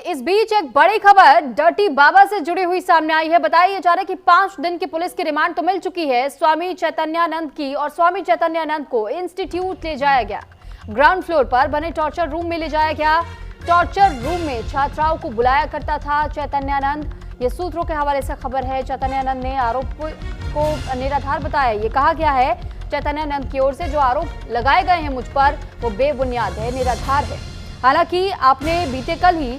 इस बीच एक बड़ी खबर डर्टी बाबा से जुड़ी हुई सामने आई है। बताया जा रहा है कि 5 दिन की पुलिस की रिमांड तो मिल चुकी है स्वामी चैतन्यानंद की, और स्वामी चैतन्यानंद को इंस्टीट्यूट ले जाया गया। ग्राउंड फ्लोर पर बने टॉर्चर रूम में ले जाया गया। टॉर्चर रूम में छात्राओं को बुलाया करता था चैतन्यानंद। ये सूत्रों के हवाले से खबर है। चैतन्यानंद ने आरोप को निराधार बताया। ये कहा गया है चैतन्यानंद की ओर से जो आरोप लगाए गए हैं मुझ पर वो बेबुनियाद है, निराधार है। हालांकि आपने बीते कल ही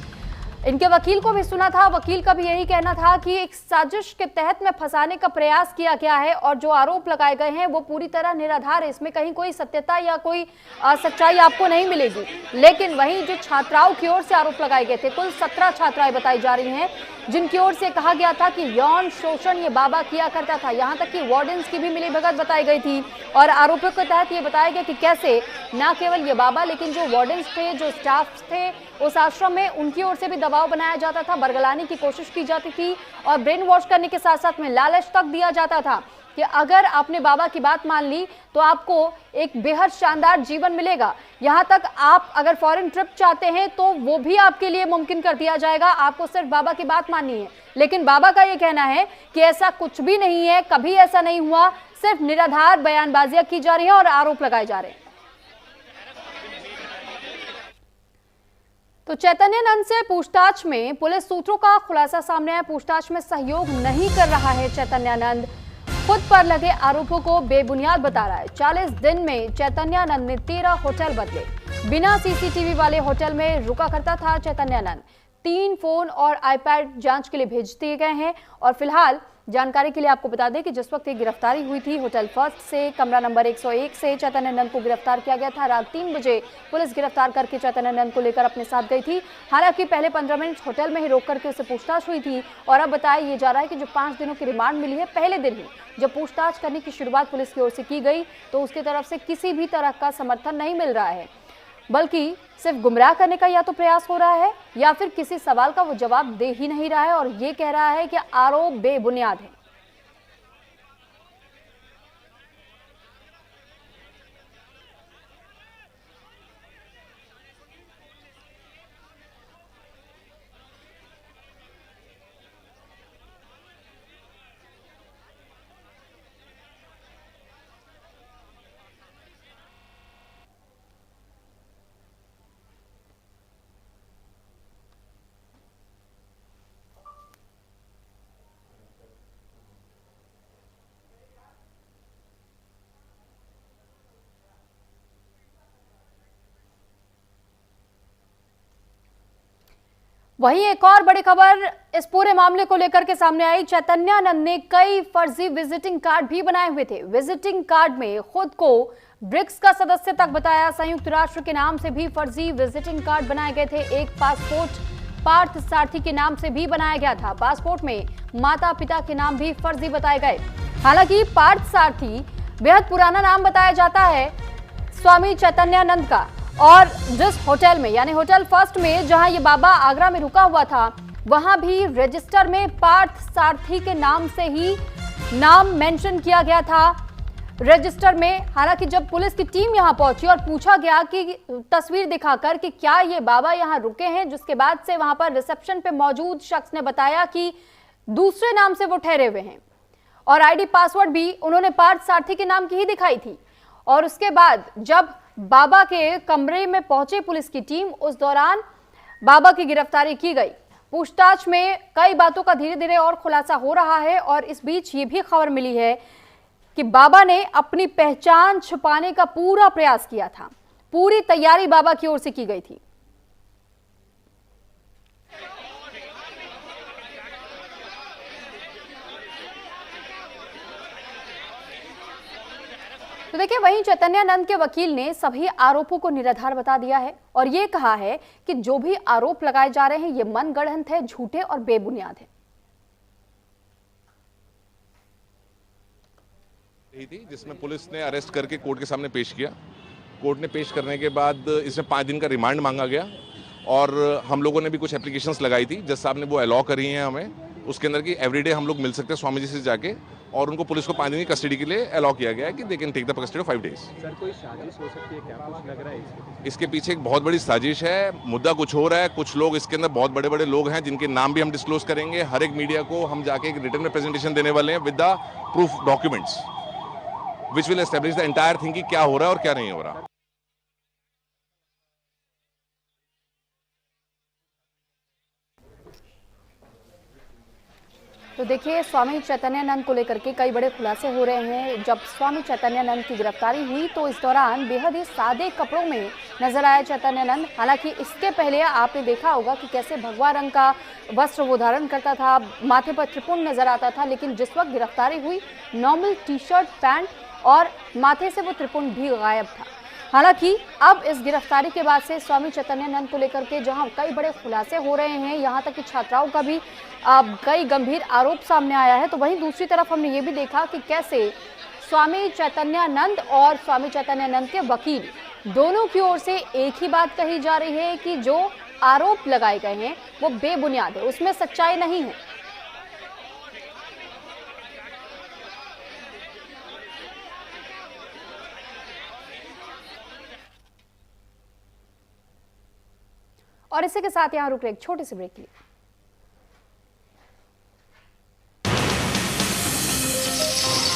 इनके वकील को भी सुना था। वकील का भी यही कहना था कि एक साजिश के तहत में फंसाने का प्रयास किया गया है और जो आरोप लगाए गए हैं वो पूरी तरह निराधार है। इसमें कहीं कोई सत्यता या कोई सच्चाई आपको नहीं मिलेगी। लेकिन वहीं जो छात्राओं की ओर से आरोप लगाए गए थे, कुल 17 छात्राएं बताई जा रही हैं जिनकी ओर से कहा गया था कि यौन शोषण ये बाबा किया करता था। यहाँ तक कि वार्डन्स की भी मिलीभगत बताई गई थी और आरोपों के तहत ये बताया गया कि कैसे न केवल ये बाबा लेकिन जो वार्डन्स थे, जो स्टाफ थे उस आश्रम में, उनकी ओर से भी दबाव बनाया जाता था, बरगलाने की कोशिश की जाती थी और ब्रेन वॉश करने के साथ साथ में लालच तक दिया जाता था कि अगर आपने बाबा की बात मान ली तो आपको एक बेहद शानदार जीवन मिलेगा। यहाँ तक आप अगर फॉरेन ट्रिप चाहते हैं तो वो भी आपके लिए मुमकिन कर दिया जाएगा, आपको सिर्फ बाबा की बात माननी है। लेकिन बाबा का ये कहना है कि ऐसा कुछ भी नहीं है, कभी ऐसा नहीं हुआ, सिर्फ निराधार बयानबाजियां की जा रही है और आरोप लगाए जा रहे हैं। तो चैतन्यानंद से पूछताछ में पुलिस सूत्रों का खुलासा सामने आया। पूछताछ में सहयोग नहीं कर रहा है चैतन्यानंद, खुद पर लगे आरोपों को बेबुनियाद बता रहा है। 40 दिन में चैतन्यानंद ने 13 होटल बदले। बिना सीसीटीवी वाले होटल में रुका करता था चैतन्यानंद। 3 फोन और आईपैड जांच के लिए भेज दिए गए हैं। और फिलहाल जानकारी के लिए आपको बता दें कि जिस वक्त गिरफ्तारी हुई थी होटल फर्स्ट से, कमरा नंबर 101 से चैतन्यानंद को गिरफ्तार किया गया था। रात 3 बजे पुलिस गिरफ्तार करके चैतन्यानंद को लेकर अपने साथ गई थी। हालांकि पहले 15 मिनट होटल में ही रोक करके उससे पूछताछ हुई थी और अब बताया ये जा रहा है कि जो 5 दिनों की रिमांड मिली है, पहले दिन ही जब पूछताछ करने की शुरुआत पुलिस की ओर से की गई तो उसकी तरफ से किसी भी तरह का समर्थन नहीं मिल रहा है, बल्कि सिर्फ गुमराह करने का या तो प्रयास हो रहा है या फिर किसी सवाल का वो जवाब दे ही नहीं रहा है और ये कह रहा है कि आरोप बेबुनियाद है। वहीं एक और बड़ी खबर इस पूरे मामले को लेकर के सामने आई। चैतन्यानंद ने कई फर्जी विजिटिंग कार्ड भी बनाए हुए थे। विजिटिंग कार्ड में खुद को ब्रिक्स का सदस्य तक बताया। संयुक्त राष्ट्र के नाम से भी फर्जी विजिटिंग कार्ड बनाए गए थे। एक पासपोर्ट पार्थ सारथी के नाम से भी बनाया गया था। पासपोर्ट में माता पिता के नाम भी फर्जी बताए गए। हालांकि पार्थ सारथी बेहद पुराना नाम बताया जाता है स्वामी चैतन्यानंद का, और जिस होटल में यानी होटल फर्स्ट में जहां ये बाबा आगरा में रुका हुआ था वहां भी रजिस्टर में पार्थ सारथी के नाम से ही नाम मेंशन किया गया था रजिस्टर में। हालांकि जब पुलिस की टीम यहां पहुंची और पूछा गया कि तस्वीर दिखाकर कि क्या ये बाबा यहां रुके हैं, जिसके बाद से वहां पर रिसेप्शन पे मौजूद शख्स ने बताया कि दूसरे नाम से वो ठहरे हुए हैं और आईडी पासवर्ड भी उन्होंने पार्थ सारथी के नाम की ही दिखाई थी। और उसके बाद जब बाबा के कमरे में पहुंचे पुलिस की टीम, उस दौरान बाबा की गिरफ्तारी की गई। पूछताछ में कई बातों का धीरे धीरे और खुलासा हो रहा है और इस बीच ये भी खबर मिली है कि बाबा ने अपनी पहचान छुपाने का पूरा प्रयास किया था। पूरी तैयारी बाबा की ओर से की गई थी। तो देखिए, वहीं चैतन्यानंद के वकील ने सभी आरोपों को निराधार बता दिया है और ये कहा है कि जो भी आरोप लगाए जा रहे हैं ये मनगढ़ंत है, झूठे और बेबुनियाद है। जिसमें पुलिस ने अरेस्ट करके कोर्ट के सामने पेश किया। कोर्ट ने पेश करने के बाद इसमें 5 दिन का रिमांड मांगा गया और हम लोगों ने भी कुछ एप्लीकेशंस लगाई थी। जज साहब ने वो अलाउ करी हैं हमें, उसके अंदर की एवरीडे हम लोग मिल सकते हैं स्वामी जी से जाके और उनको पुलिस को 5 दिन की कस्टडी के लिए अलाउ किया गया है कि they can take the custody of 5 days. Sir कोई साजिश हो सकती है क्या, कुछ लग रहा है इसके पीछे एक बहुत बड़ी साजिश है, मुद्दा कुछ हो रहा है। कुछ लोग इसके अंदर बहुत बड़े बड़े लोग हैं जिनके नाम भी हम डिस्क्लोज करेंगे। हर एक मीडिया को हम जाके एक रिटन में प्रेजेंटेशन देने वाले हैं with the proof documents which will establish the entire thing कि क्या हो रहा है और क्या नहीं हो रहा। तो देखिए, स्वामी चैतन्यानंद को लेकर के कई बड़े खुलासे हो रहे हैं। जब स्वामी चैतन्यानंद की गिरफ्तारी हुई तो इस दौरान बेहद ही सादे कपड़ों में नजर आया चैतन्यानंद। हालांकि इसके पहले आपने देखा होगा कि कैसे भगवा रंग का वस्त्र वो धारण करता था, माथे पर त्रिपुंड नजर आता था। लेकिन जिस वक्त गिरफ्तारी हुई, नॉर्मल टी शर्ट, पैंट और माथे से वो त्रिपुंड भी गायब था। हालांकि अब इस गिरफ्तारी के बाद से स्वामी चैतन्यानंद को लेकर के जहां कई बड़े खुलासे हो रहे हैं, यहां तक कि छात्राओं का भी कई गंभीर आरोप सामने आया है, तो वहीं दूसरी तरफ हमने ये भी देखा कि कैसे स्वामी चैतन्यानंद और स्वामी चैतन्यानंद के वकील दोनों की ओर से एक ही बात कही जा रही है कि जो आरोप लगाए गए हैं वो बेबुनियाद है, उसमें सच्चाई नहीं है। और इसी के साथ यहाँ रुक रहे एक छोटे से ब्रेक के लिए।